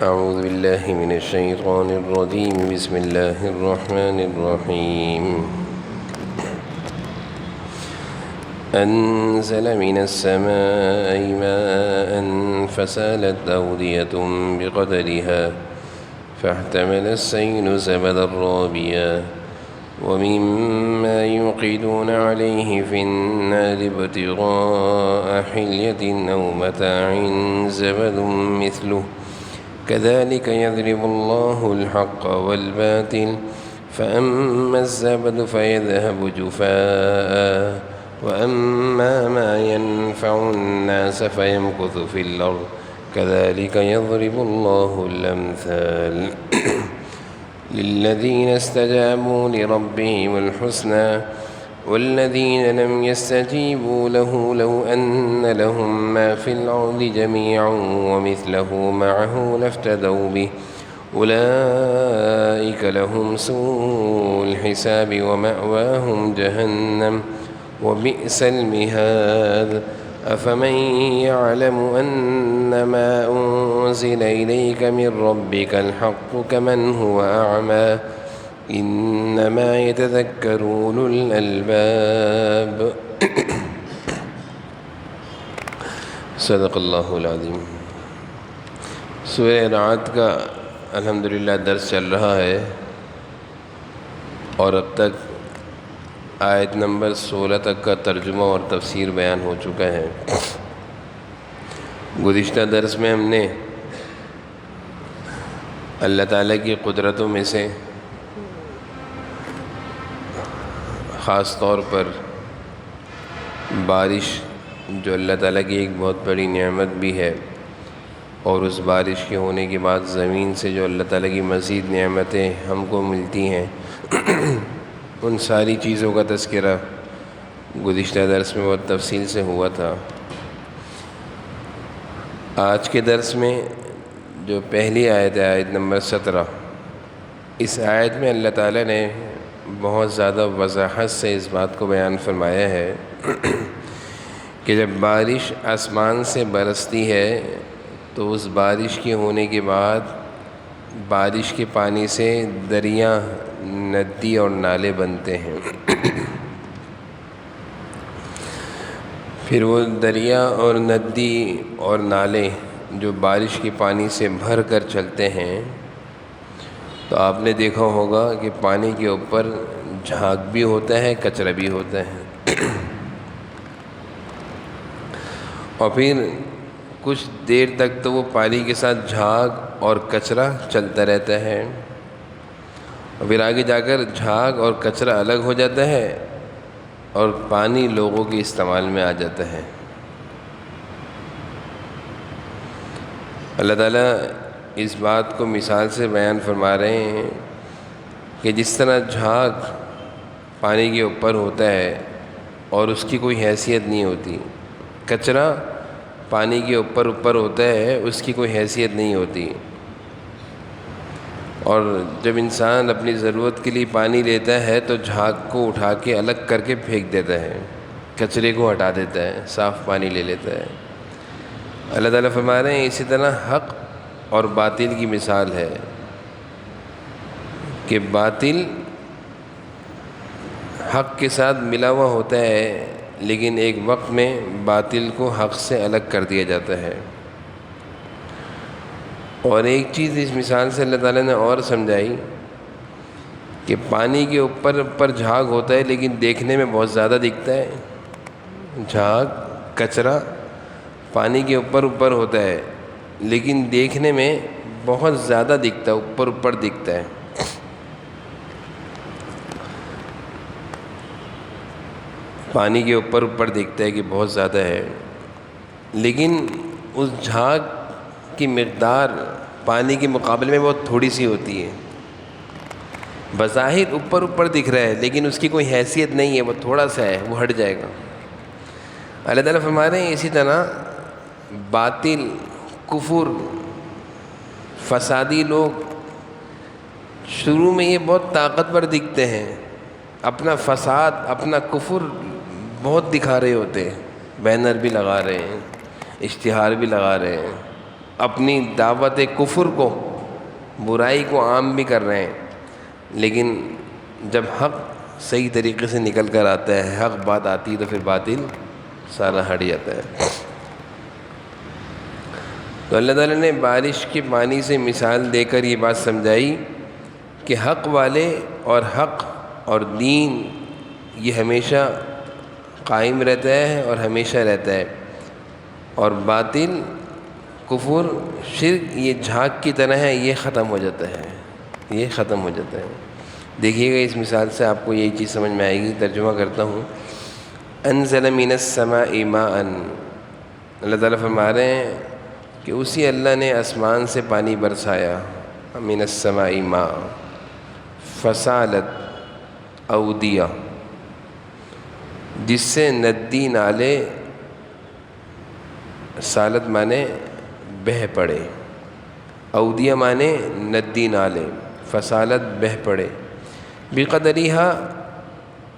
أعوذ بالله من الشيطان الرجيم. بسم الله الرحمن الرحيم. أنزل من السماء ماء فسالت أودية بقدرها فاحتمل السيل زبدا رابيا ومما يوقدون عليه في النار ابتغاء حلية أو متاع زبد مثله كذلك يضرب الله الحق والباطل فأما الزبد فيذهب جفاء وأما ما ينفع الناس فيمكث في الأرض كذلك يضرب الله الأمثال للذين استجابوا لربهم الحسنى والذين لم يستجيبوا له لو أن لهم ما في الأرض جميعا ومثله معه لافتدوا به أولئك لهم سوء الحساب ومأواهم جهنم وبئس المهاد أفمن يعلم أنما أنزل إليك من ربك الحق كمن هو أعمى إنما يتذكر أولو الألباب صدق اللہ العظیم. سورہ رعد کا الحمدللہ درس چل رہا ہے اور اب تک آیت نمبر 16 تک کا ترجمہ اور تفسیر بیان ہو چکا ہے. گزشتہ درس میں ہم نے اللہ تعالیٰ کی قدرتوں میں سے خاص طور پر بارش جو اللہ تعالیٰ کی ایک بہت بڑی نعمت بھی ہے، اور اس بارش کے ہونے کے بعد زمین سے جو اللہ تعالیٰ کی مزید نعمتیں ہم کو ملتی ہیں ان ساری چیزوں کا تذکرہ گزشتہ درس میں بہت تفصیل سے ہوا تھا. آج کے درس میں جو پہلی آیت ہے، آیت نمبر 17، اس آیت میں اللہ تعالیٰ نے بہت زیادہ وضاحت سے اس بات کو بیان فرمایا ہے کہ جب بارش آسمان سے برستی ہے تو اس بارش کے ہونے کے بعد بارش کے پانی سے دریا، ندی اور نالے بنتے ہیں. پھر وہ دریا اور ندی اور نالے جو بارش کے پانی سے بھر کر چلتے ہیں تو آپ نے دیکھا ہوگا کہ پانی کے اوپر جھاگ بھی ہوتا ہے، کچرا بھی ہوتا ہے، اور پھر کچھ دیر تک تو وہ پانی کے ساتھ جھاگ اور کچرا چلتا رہتا ہے، اور پھر آگے جا کر جھاگ اور کچرا الگ ہو جاتا ہے اور پانی لوگوں کے استعمال میں آ جاتا ہے. اللہ تعالیٰ اس بات کو مثال سے بیان فرما رہے ہیں کہ جس طرح جھاگ پانی کے اوپر ہوتا ہے اور اس کی کوئی حیثیت نہیں ہوتی، کچرا پانی کے اوپر ہوتا ہے، اس کی کوئی حیثیت نہیں ہوتی، اور جب انسان اپنی ضرورت کے لیے پانی لیتا ہے تو جھاگ کو اٹھا کے الگ کر کے پھینک دیتا ہے، کچرے کو ہٹا دیتا ہے، صاف پانی لے لیتا ہے. اللہ تعالیٰ فرما رہے ہیں اسی طرح حق اور باطل کی مثال ہے کہ باطل حق کے ساتھ ملا ہوا ہوتا ہے، لیکن ایک وقت میں باطل کو حق سے الگ کر دیا جاتا ہے. اور ایک چیز اس مثال سے اللہ تعالیٰ نے اور سمجھائی کہ پانی کے اوپر جھاگ ہوتا ہے لیکن دیکھنے میں بہت زیادہ دکھتا ہے. جھاگ، کچرا پانی کے اوپر ہوتا ہے لیکن دیکھنے میں بہت زیادہ دکھتا ہے، اوپر دکھتا ہے. پانی کے اوپر دکھتا ہے کہ بہت زیادہ ہے، لیکن اس جھاگ کی مقدار پانی کے مقابلے میں بہت تھوڑی سی ہوتی ہے. بظاہر اوپر دکھ رہا ہے لیکن اس کی کوئی حیثیت نہیں ہے، وہ تھوڑا سا ہے، وہ ہٹ جائے گا. اللہ تعالیٰ فرما رہے ہیں اسی طرح باطل، کفر، فسادی لوگ شروع میں یہ بہت طاقتور دکھتے ہیں، اپنا فساد، اپنا کفر بہت دکھا رہے ہوتے ہیں، بینر بھی لگا رہے ہیں، اشتہار بھی لگا رہے ہیں، اپنی دعوت کفر کو، برائی کو عام بھی کر رہے ہیں، لیکن جب حق صحیح طریقے سے نکل کر آتا ہے، حق بات آتی ہے، تو پھر باطل سارا ہٹ جاتا ہے۔ تو اللہ تعالیٰ نے بارش کے پانی سے مثال دے کر یہ بات سمجھائی کہ حق والے اور حق اور دین یہ ہمیشہ قائم رہتا ہے اور ہمیشہ رہتا ہے، اور باطل، کفر، شرک یہ جھاگ کی طرح ہے، یہ ختم ہو جاتا ہے، یہ ختم ہو جاتا ہے۔ دیکھیے گا اس مثال سے آپ کو یہی چیز سمجھ میں آئے گی۔ ترجمہ کرتا ہوں۔ انزل من السماء ماء، اللہ تعالیٰ فرما رہے ہیں کہ اسی اللہ نے آسمان سے پانی برسایا، من السماء ماء فسالت اودیہ، جس سے ندی نالے، سالت مانے بہہ پڑے، اودیہ مانے ندی نالے، فسالت بہہ پڑے، بقدریہا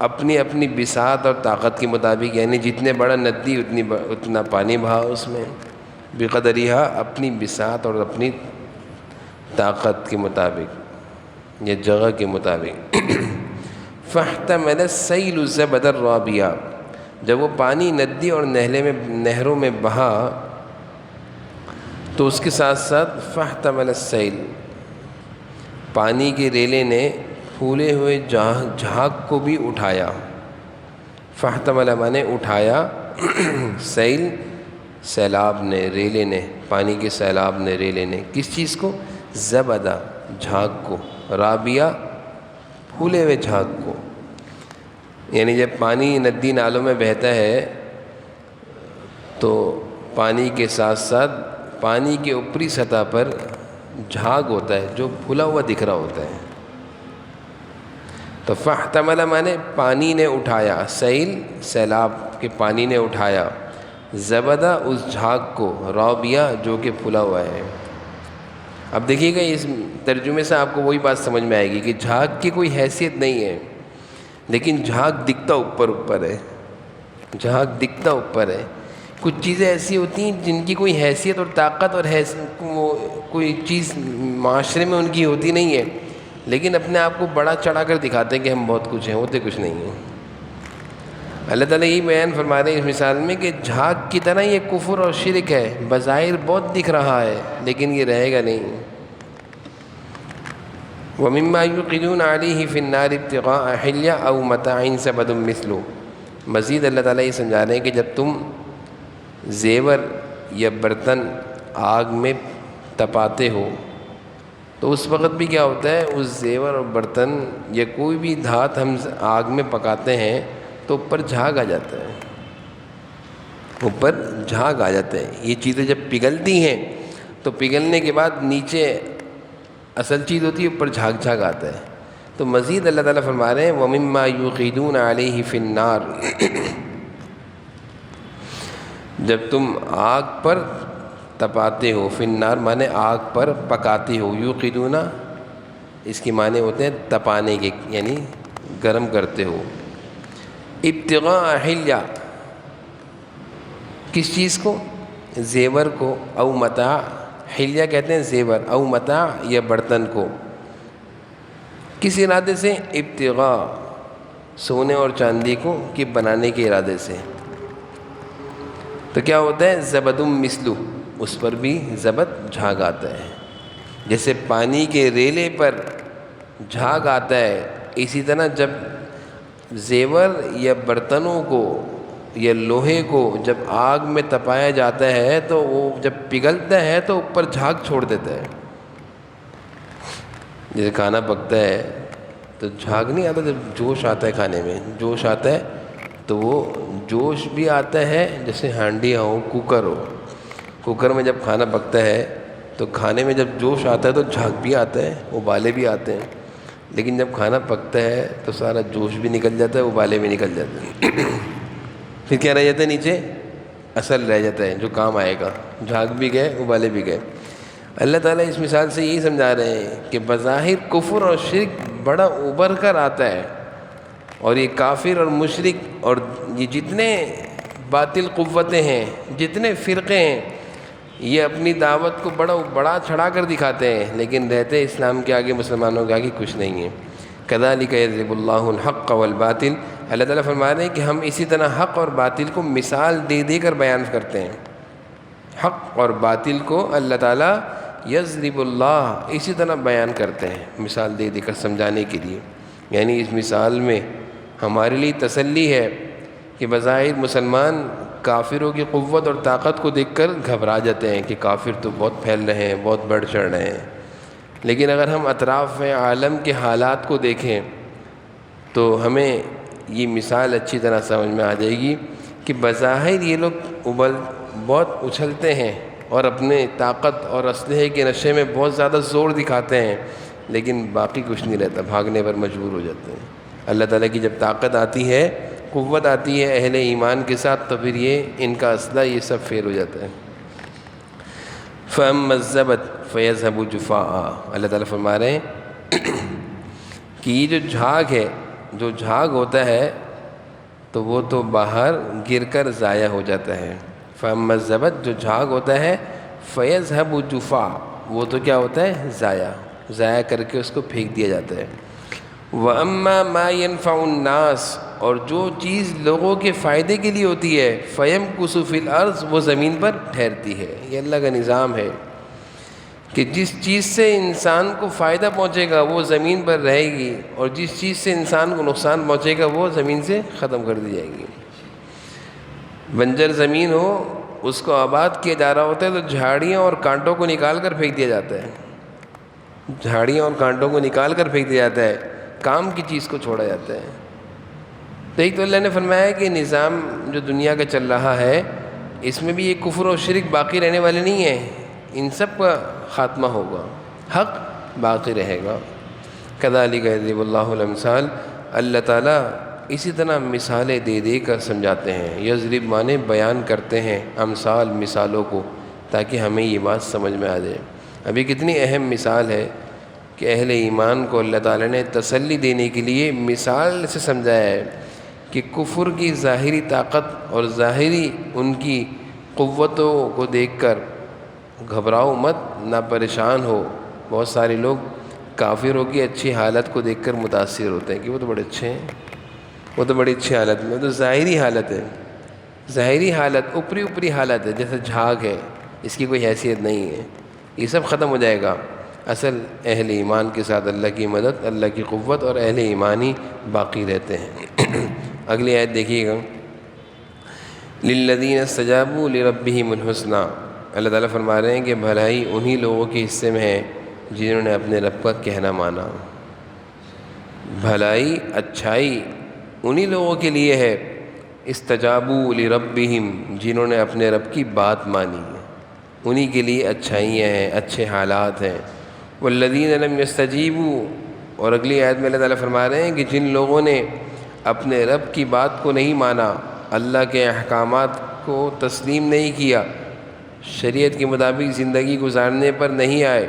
اپنی اپنی بساط اور طاقت کے مطابق، یعنی جتنے بڑا ندی اتنا پانی بہا اس میں، بقدریہا اپنی بساط اور اپنی طاقت کے مطابق یا جگہ کے مطابق۔ فاحتمل السیل الزبد الرابیہ، جب وہ پانی ندی اور نہروں میں بہا تو اس کے ساتھ ساتھ فاحتمل السیل، پانی کے ریلے نے پھولے ہوئے جھاگ کو بھی اٹھایا۔ فاحتمل مانے اٹھایا، سیل سیلاب نے، ریلے نے، پانی کے سیلاب نے، ریلے نے، کس چیز کو؟ زبدہ، جھاگ کو، رابیہ پھولے ہوئے جھاگ کو۔ یعنی جب پانی ندی نالوں میں بہتا ہے تو پانی کے ساتھ ساتھ پانی کے اوپری سطح پر جھاگ ہوتا ہے جو پھلا ہوا دکھ رہا ہوتا ہے۔ تو فاحتمل مانے پانی نے اٹھایا، سیل سیلاب کے پانی نے اٹھایا، زبدہ اس جھاگ کو، رابیہ جو کہ پھلا ہوا ہے۔ اب دیکھیے گا اس ترجمے سے آپ کو وہی بات سمجھ میں آئے گی کہ جھاگ کی کوئی حیثیت نہیں ہے، لیکن جھاگ دکھتا اوپر ہے، جھاگ دکھتا اوپر ہے۔ کچھ چیزیں ایسی ہوتی ہیں جن کی کوئی حیثیت اور طاقت اور کوئی چیز معاشرے میں ان کی ہوتی نہیں ہے، لیکن اپنے آپ کو بڑا چڑھا کر دکھاتے ہیں کہ ہم بہت کچھ ہیں، ہوتے کچھ نہیں ہیں۔ اللہ تعالیٰ یہی بیان فرما رہے ہیں اس مثال میں کہ جھاگ کی طرح یہ کفر اور شرک ہے، بظاہر بہت دکھ رہا ہے لیکن یہ رہے گا نہیں۔ وَمِمَّا يُوقِدُونَ عَلَيْهِ فِي النَّارِ ابْتِغَاءَ حِلْيَةٍ أَوْ مَتَاعٍ زَبَدٌ مِثْلُهُ، مزید اللہ تعالیٰ یہ سمجھا رہے ہیں کہ جب تم زیور یا برتن آگ میں تپاتے ہو تو اس وقت بھی کیا ہوتا ہے، اس زیور اور برتن یا کوئی بھی دھات ہم آگ میں پکاتے ہیں تو اوپر جھاگ آ جاتا ہے، اوپر جھاگ آ جاتا ہے۔ یہ چیزیں جب پگھلتی ہیں تو پگھلنے کے بعد نیچے اصل چیز ہوتی ہے، اوپر جھاگ آتا ہے۔ تو مزید اللہ تعالیٰ فرما رہے ہیں وَمِمَّا يُوقِدُونَ عَلَيْهِ فِي النَّارِ، جب تم آگ پر تپاتے ہو، فی النار مانے آگ پر پکاتے ہو، یوقدون اس کی معنی ہوتے ہیں تپانے کے، یعنی گرم کرتے ہو۔ ابتغاء حلیہ، کس چیز کو؟ زیور کو، او متاع، حلیہ کہتے ہیں زیور، او متاع یا برتن کو، کس ارادے سے؟ ابتغاء، سونے اور چاندی کو کہ بنانے کے ارادے سے۔ تو کیا ہوتا ہے؟ زبد مثلہ، اس پر بھی زبد جھاگ آتا ہے۔ جیسے پانی کے ریلے پر جھاگ آتا ہے، اسی طرح جب زیور یا برتنوں کو یا لوہے کو جب آگ میں تپایا جاتا ہے تو وہ جب پگھلتا ہے تو اوپر جھاگ چھوڑ دیتا ہے۔ جیسے کھانا پکتا ہے تو جھاگ نہیں آتا، جب جوش آتا ہے کھانے میں، جوش آتا ہے تو وہ جوش بھی آتا ہے، جیسے ہانڈیاں ہو، کوکر ہو، کوکر میں جب کھانا پکتا ہے تو کھانے میں جب جوش آتا ہے تو جھاگ بھی آتا ہے، ابالے بھی آتے ہیں، لیکن جب کھانا پکتا ہے تو سارا جوش بھی نکل جاتا ہے، ابالے بھی نکل جاتے ہیں، پھر کیا رہ جاتا ہے نیچے؟ اصل رہ جاتا ہے جو کام آئے گا، جھاگ بھی گئے، ابالے بھی گئے۔ اللہ تعالیٰ اس مثال سے یہی سمجھا رہے ہیں کہ بظاہر کفر اور شرک بڑا ابھر کر آتا ہے، اور یہ کافر اور مشرک اور یہ جتنے باطل قوتیں ہیں، جتنے فرقے ہیں، یہ اپنی دعوت کو بڑا چڑھا کر دکھاتے ہیں، لیکن رہتے اسلام کے آگے، مسلمانوں کے آگے کچھ نہیں ہے۔ کذالک یضرب اللہ الحق والباطل، اللہ تعالیٰ فرما رہے ہیں کہ ہم اسی طرح حق اور باطل کو مثال دے دے کر بیان کرتے ہیں۔ حق اور باطل کو اللہ تعالیٰ یضرب اللہ اسی طرح بیان کرتے ہیں، مثال دے دے کر سمجھانے کے لیے۔ یعنی اس مثال میں ہمارے لیے تسلی ہے کہ بظاہر مسلمان کافروں کی قوت اور طاقت کو دیکھ کر گھبرا جاتے ہیں کہ کافر تو بہت پھیل رہے ہیں، بہت بڑھ چڑھ رہے ہیں، لیکن اگر ہم اطراف میں عالم کے حالات کو دیکھیں تو ہمیں یہ مثال اچھی طرح سمجھ میں آ جائے گی کہ بظاہر یہ لوگ بہت اچھلتے ہیں اور اپنے طاقت اور اسلحے کے نشے میں بہت زیادہ زور دکھاتے ہیں، لیکن باقی کچھ نہیں رہتا، بھاگنے پر مجبور ہو جاتے ہیں۔ اللہ تعالیٰ کی جب طاقت آتی ہے، قوت آتی ہے اہل ایمان کے ساتھ، تو پھر یہ ان کا اسلحہ یہ سب فیل ہو جاتا ہے۔ فَأَمَّا الزَّبَدُ فَيَذْهَبُ جُفَاءً، اللہ تعالیٰ فرما رہے ہیں کہ یہ جو جھاگ ہے، جو جھاگ ہوتا ہے تو وہ تو باہر گر کر ضائع ہو جاتا ہے۔ فَأَمَّا الزَّبَدُ، جو جھاگ ہوتا ہے، فَيَذْهَبُ جُفَاءً، وہ تو کیا ہوتا ہے؟ ضائع کر کے اس کو پھینک دیا جاتا ہے۔ وَأَمَّا مَا يَنْفَعُ النَّاسَ، اور جو چیز لوگوں کے فائدے کے لیے ہوتی ہے، فَيَمْكُثُ فِي الْأَرْضِ، وہ زمین پر ٹھہرتی ہے۔ یہ اللہ کا نظام ہے کہ جس چیز سے انسان کو فائدہ پہنچے گا وہ زمین پر رہے گی، اور جس چیز سے انسان کو نقصان پہنچے گا وہ زمین سے ختم کر دی جائے گی۔ بنجر زمین ہو، اس کو آباد کیا جا رہا ہوتا ہے تو جھاڑیاں اور کانٹوں کو نکال کر پھینک دیا جاتا ہے، جھاڑیاں اور کانٹوں کو نکال کر پھینک دیا جاتا ہے، کام کی چیز کو چھوڑا جاتا ہے۔ تو ایک تو اللہ نے فرمایا کہ نظام جو دنیا کا چل رہا ہے، اس میں بھی یہ کفر و شرک باقی رہنے والے نہیں ہیں، ان سب کا خاتمہ ہوگا، حق باقی رہے گا۔ کذالک یضرب اللہ الامثال، اللہ تعالیٰ اسی طرح مثالیں دے دے کر سمجھاتے ہیں۔ یضرب مانے بیان کرتے ہیں، امثال مثالوں کو، تاکہ ہمیں یہ بات سمجھ میں آ جائے۔ ابھی کتنی اہم مثال ہے کہ اہل ایمان کو اللہ تعالیٰ نے تسلی دینے کے لیے مثال سے سمجھایا ہے کہ کفر کی ظاہری طاقت اور ظاہری ان کی قوتوں کو دیکھ کر گھبراؤ مت، نہ پریشان ہو۔ بہت سارے لوگ کافروں کی اچھی حالت کو دیکھ کر متاثر ہوتے ہیں کہ وہ تو بڑے اچھے ہیں، وہ تو بڑی اچھی حالت میں، وہ تو ظاہری حالت ہے، ظاہری حالت، اوپری حالت ہے، جیسے جھاگ ہے، اس کی کوئی حیثیت نہیں ہے۔ یہ سب ختم ہو جائے گا۔ اصل اہل ایمان کے ساتھ اللہ کی مدد، اللہ کی قوت اور اہل ایمانی باقی رہتے ہیں۔ اگلی آیت دیکھیے گا، لِلَّذِينَ اسْتَجَابُوا لِرَبِّهِمُ الْحُسْنَىٰ، اللہ تعالیٰ فرما رہے ہیں کہ بھلائی انہی لوگوں کے حصے میں ہے جنہوں نے اپنے رب کا کہنا مانا۔ بھلائی، اچھائی انہی لوگوں کے لیے ہے، استجابوا لربہم، جنہوں نے اپنے رب کی بات مانی، انہی کے لیے اچھائیاں ہیں، اچھے حالات ہیں۔ والذین لم یستجیبوا، اور اگلی آیت میں اللہ تعالیٰ فرما رہے ہیں کہ جن لوگوں نے اپنے رب کی بات کو نہیں مانا، اللہ کے احکامات کو تسلیم نہیں کیا، شریعت کے مطابق زندگی گزارنے پر نہیں آئے،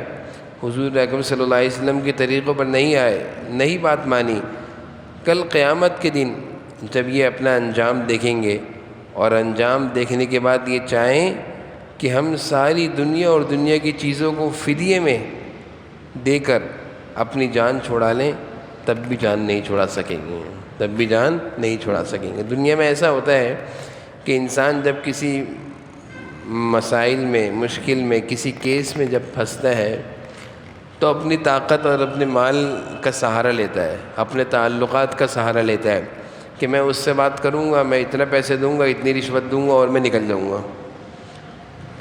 حضور اکرم صلی اللہ علیہ وسلم کے طریقوں پر نہیں آئے، نہیں بات مانی، کل قیامت کے دن جب یہ اپنا انجام دیکھیں گے اور انجام دیکھنے کے بعد یہ چاہیں کہ ہم ساری دنیا اور دنیا کی چیزوں کو فدیے میں دے کر اپنی جان چھڑا لیں، تب بھی جان نہیں چھڑا سکیں گے، تب بھی جان نہیں چھڑا سکیں گے۔ دنیا میں ایسا ہوتا ہے کہ انسان جب کسی مسائل میں، مشکل میں، کسی کیس میں جب پھنستا ہے تو اپنی طاقت اور اپنے مال کا سہارا لیتا ہے، اپنے تعلقات کا سہارا لیتا ہے کہ میں اس سے بات کروں گا، میں اتنا پیسے دوں گا، اتنی رشوت دوں گا اور میں نکل جاؤں گا۔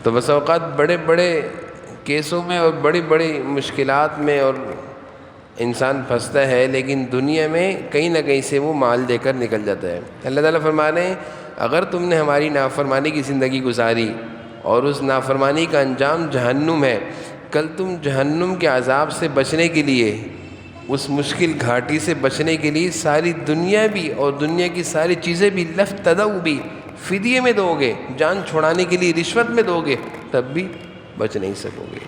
تو بس اوقات بڑے بڑے کیسوں میں اور بڑی بڑی مشکلات میں اور انسان پھنستا ہے، لیکن دنیا میں کہیں نہ کہیں سے وہ مال دے کر نکل جاتا ہے۔ اللہ تعالیٰ فرما رہے ہیں اگر تم نے ہماری نافرمانی کی زندگی گزاری اور اس نافرمانی کا انجام جہنم ہے، کل تم جہنم کے عذاب سے بچنے کے لیے، اس مشکل گھاٹی سے بچنے کے لیے ساری دنیا بھی اور دنیا کی ساری چیزیں بھی لفتدوا بھی فدیے میں دو گے، جان چھڑانے کے لیے رشوت میں دو گے، تب بھی بچ نہیں سکو گے۔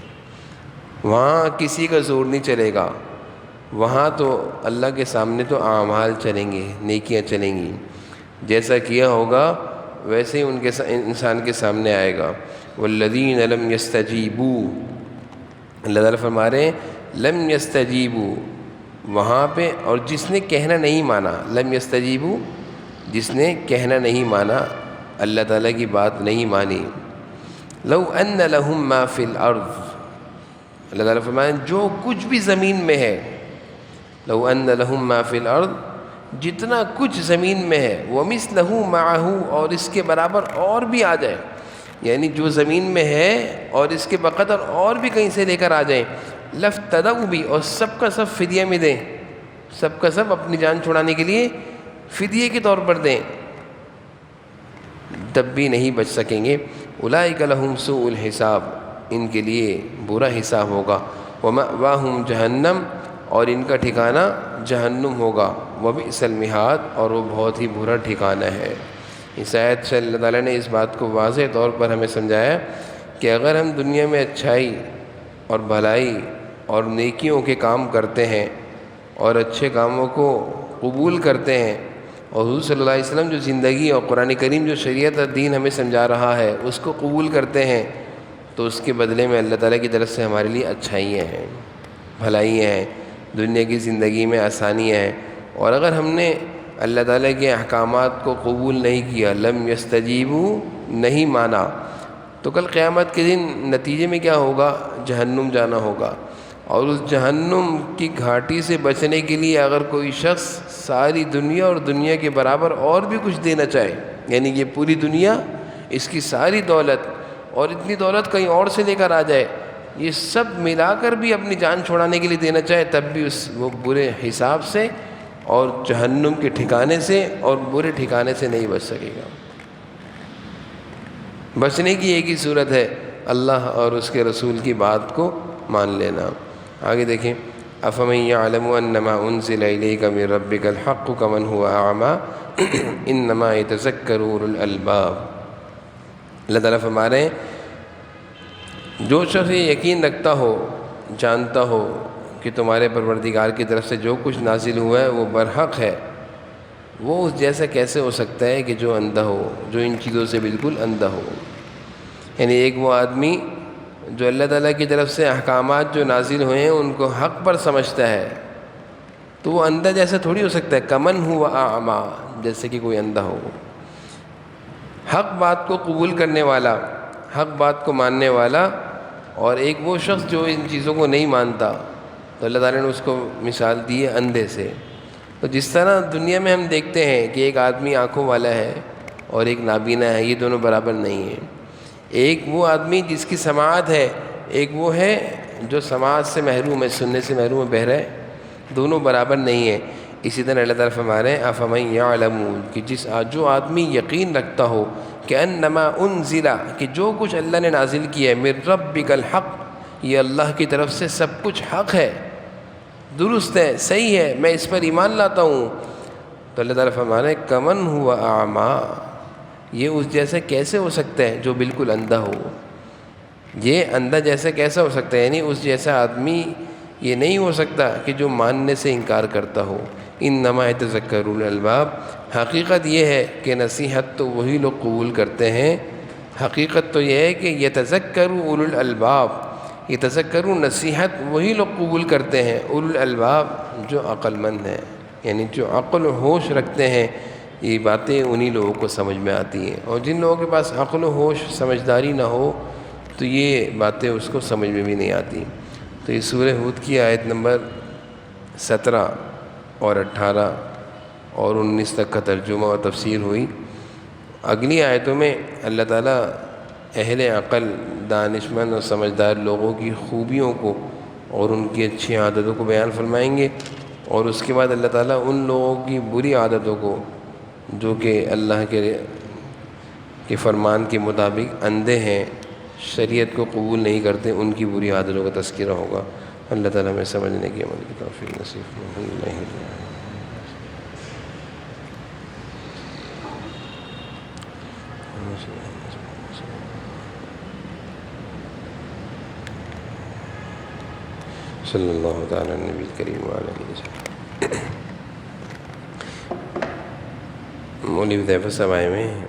وہاں کسی کا زور نہیں چلے گا، وہاں تو اللہ کے سامنے تو اعمال چلیں گے، نیکیاں چلیں گی، جیسا کیا ہوگا ویسے ہی انسان کے سامنے آئے گا۔ والذین لم یستجیبوا، اللہ تعالیٰ فرما رہے ہیں لم یستجیبوا وہاں پہ، اور جس نے کہنا نہیں مانا، لم یستجیبوا جس نے کہنا نہیں مانا، اللہ تعالیٰ کی بات نہیں مانی. لو ان لہم ما فی الارض، اللہ تعالیٰ فرمائیں جو کچھ بھی زمین میں ہے، لو ان لہم ما فی الارض جتنا کچھ زمین میں ہے، ومثلہ معہ اور اس کے برابر اور بھی آ جائے، یعنی جو زمین میں ہے اور اس کے بقدر اور بھی کہیں سے لے کر آ جائیں، لفتدوا بھی اور سب کا سب فدیہ میں دیں، سب کا سب اپنی جان چھڑانے کے لیے فدیے کے طور پر دیں، تب بھی نہیں بچ سکیں گے. اولئک لہم سوء الحساب، ان کے لیے برا حساب ہوگا. ومأواہم جہنم اور ان کا ٹھکانہ جہنم ہوگا. وبئس المہاد اور وہ بہت ہی برا ٹھکانہ ہے. اس آیت سے اللہ تعالیٰ نے اس بات کو واضح طور پر ہمیں سمجھایا کہ اگر ہم دنیا میں اچھائی اور بھلائی اور نیکیوں کے کام کرتے ہیں اور اچھے کاموں کو قبول کرتے ہیں، اور حضور صلی اللہ علیہ وسلم جو زندگی اور قرآن کریم جو شریعت اور دین ہمیں سمجھا رہا ہے اس کو قبول کرتے ہیں، تو اس کے بدلے میں اللہ تعالیٰ کی طرف سے ہمارے لیے اچھائیاں ہیں، بھلائیاں ہیں، دنیا کی زندگی میں آسانیاں ہیں. اور اگر ہم نے اللہ تعالیٰ کے احکامات کو قبول نہیں کیا، لم یستجیبوا نہیں مانا، تو کل قیامت کے دن نتیجے میں کیا ہوگا؟ جہنم جانا ہوگا. اور اس جہنم کی گھاٹی سے بچنے کے لیے اگر کوئی شخص ساری دنیا اور دنیا کے برابر اور بھی کچھ دینا چاہے، یعنی یہ پوری دنیا، اس کی ساری دولت اور اتنی دولت کہیں اور سے لے کر آ جائے، یہ سب ملا کر بھی اپنی جان چھوڑانے کے لیے دینا چاہے، تب بھی وہ برے حساب سے اور جہنم کے ٹھکانے سے اور برے ٹھکانے سے نہیں بچ سکے گا. بچنے کی ایک ہی صورت ہے، اللہ اور اس کے رسول کی بات کو مان لینا. آگے دیکھیں، افمن یعلم انما انزل الیک من ربک الحق کمن هو اعمی انما یتذکر اولو الالباب. اللہ تعالیٰ فرما رہے ہیں جو شخص یہ یقین رکھتا ہو، جانتا ہو کہ تمہارے پروردگار کی طرف سے جو کچھ نازل ہوا ہے وہ برحق ہے، وہ اس جیسا کیسے ہو سکتا ہے کہ جو اندھا ہو، جو ان چیزوں سے بالکل اندھا ہو. یعنی ایک وہ آدمی جو اللہ تعالیٰ کی طرف سے احکامات جو نازل ہوئے ہیں ان کو حق پر سمجھتا ہے، تو وہ اندھا جیسا تھوڑی ہو سکتا ہے. کمن ہوا اعمیٰ، جیسے کہ کوئی اندھا ہو. حق بات کو قبول کرنے والا، حق بات کو ماننے والا، اور ایک وہ شخص جو ان چیزوں کو نہیں مانتا، تو اللہ تعالیٰ نے اس کو مثال دی ہے اندھے سے. تو جس طرح دنیا میں ہم دیکھتے ہیں کہ ایک آدمی آنکھوں والا ہے اور ایک نابینا ہے، یہ دونوں برابر نہیں ہیں. ایک وہ آدمی جس کی سماعت ہے، ایک وہ ہے جو سماعت سے محروم ہے، سننے سے محروم ہے، بہرا ہے، دونوں برابر نہیں ہیں. اسی طرح اللہ تعالیٰ فرما رہے ہیں افمن یعلم کہ جو آدمی یقین رکھتا ہو کہ انما انزل کہ جو کچھ اللہ نے نازل کیا ہے من ربک الحق، یہ اللہ کی طرف سے سب کچھ حق ہے، درست ہے، صحیح ہے، میں اس پر ایمان لاتا ہوں. تو اللہ تعالیٰ فرما رہے ہیں کمن ہوا اعمیٰ، یہ اس جیسا کیسے ہو سکتا ہے جو بالکل اندھا ہو. یہ اندھا جیسا کیسا ہو سکتا ہے؟ یعنی اس جیسا آدمی یہ نہیں ہو سکتا کہ جو ماننے سے انکار کرتا ہو. انما یتذکر اولو الالباب، حقیقت یہ ہے کہ نصیحت تو وہی لوگ قبول کرتے ہیں. حقیقت تو یہ ہے کہ یتذکر اولو الالباب، یتذکر نصیحت وہی لوگ قبول کرتے ہیں، اولو الالباب جو عقل مند ہیں، یعنی جو عقل و ہوش رکھتے ہیں. یہ باتیں انہی لوگوں کو سمجھ میں آتی ہیں، اور جن لوگوں کے پاس عقل و ہوش سمجھداری نہ ہو تو یہ باتیں اس کو سمجھ میں بھی نہیں آتی. تو یہ سورہ ہود کی آیت نمبر 17 اور 18 اور 19 تک کا ترجمہ اور تفسیر ہوئی. اگلی آیتوں میں اللہ تعالیٰ اہل عقل، دانشمند اور سمجھدار لوگوں کی خوبیوں کو اور ان کی اچھی عادتوں کو بیان فرمائیں گے، اور اس کے بعد اللہ تعالیٰ ان لوگوں کی بری عادتوں کو جو کہ اللہ کے فرمان کے مطابق اندھے ہیں، شریعت کو قبول نہیں کرتے، ان کی بری عادتوں کا تذکرہ ہوگا. اللہ تعالیٰ ہمیں سمجھنے کی عمل کی توفیق نصیب فرمائے. صلی اللہ تعالیٰ نبی کریم وعلیہ وسلم. مولوی حذیفہ صاحب آئے ہوئے ہیں.